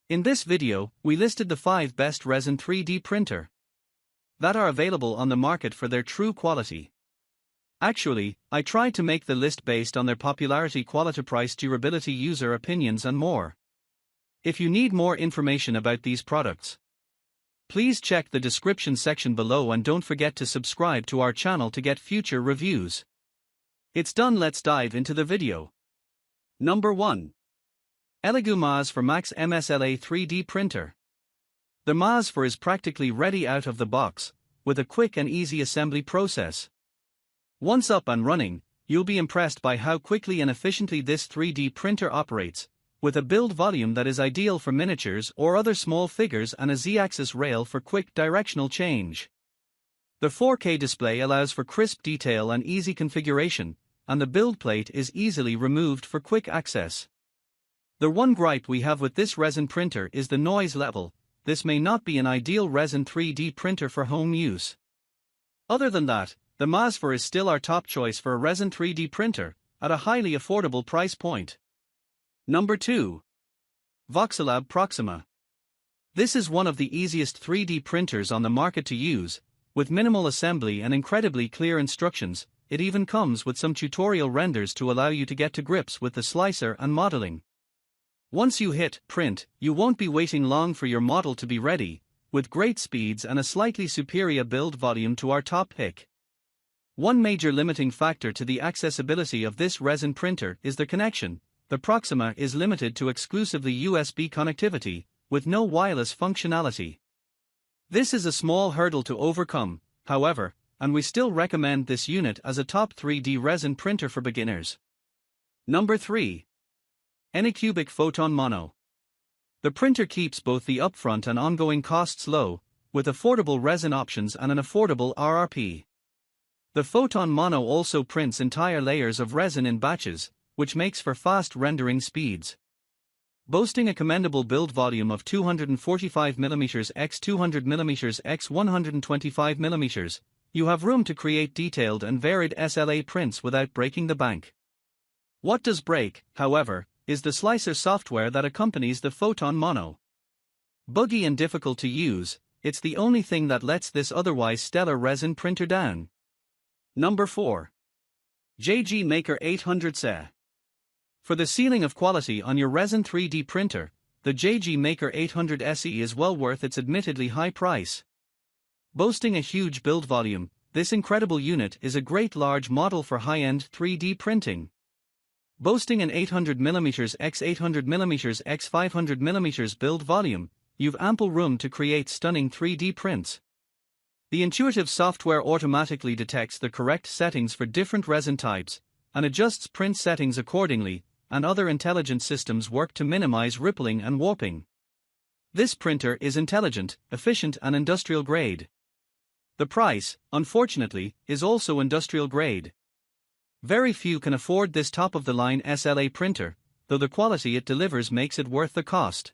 In this video, we listed the 5 best resin 3D printer that are available on the market for their true quality. Actually, I tried to make the list based on their popularity, quality, price, durability, user opinions and more. If you need more information about these products, please check the description section below and don't forget to subscribe to our channel to get future reviews. It's done, let's dive into the video. Number 1. ELEGOO MAS for Max MSLA 3D printer. The MAS 4 is practically ready out of the box, with a quick and easy assembly process. Once up and running, you'll be impressed by how quickly and efficiently this 3D printer operates, with a build volume that is ideal for miniatures or other small figures and a Z-axis rail for quick directional change. The 4K display allows for crisp detail and easy configuration, and the build plate is easily removed for quick access. The one gripe we have with this resin printer is the noise level. This may not be an ideal resin 3D printer for home use. Other than that, the MAS 4 is still our top choice for a resin 3D printer, at a highly affordable price point. Number 2. Voxelab Proxima. This is one of the easiest 3D printers on the market to use, with minimal assembly and incredibly clear instructions. It even comes with some tutorial renders to allow you to get to grips with the slicer and modeling. Once you hit print, you won't be waiting long for your model to be ready, with great speeds and a slightly superior build volume to our top pick. One major limiting factor to the accessibility of this resin printer is the connection. The Proxima is limited to exclusively USB connectivity, with no wireless functionality. This is a small hurdle to overcome, however, and we still recommend this unit as a top 3D resin printer for beginners. Number 3. ANYCUBIC Photon Mono. The printer keeps both the upfront and ongoing costs low, with affordable resin options and an affordable RRP. The Photon Mono also prints entire layers of resin in batches, which makes for fast rendering speeds. Boasting a commendable build volume of 245mm x 200mm x 125mm, you have room to create detailed and varied SLA prints without breaking the bank. What does break, however, is the slicer software that accompanies the Photon Mono. Buggy and difficult to use, it's the only thing that lets this otherwise stellar resin printer down. Number 4. JG Maker 800SE. For the ceiling of quality on your resin 3D printer, the JG Maker 800 SE is well worth its admittedly high price. Boasting a huge build volume, this incredible unit is a great large model for high-end 3D printing. Boasting an 800mm x 800mm x 500mm build volume, you've ample room to create stunning 3D prints. The intuitive software automatically detects the correct settings for different resin types, and adjusts print settings accordingly, and other intelligent systems work to minimize rippling and warping. This printer is intelligent, efficient and industrial grade. The price, unfortunately, is also industrial grade. Very few can afford this top-of-the-line SLA printer, though the quality it delivers makes it worth the cost.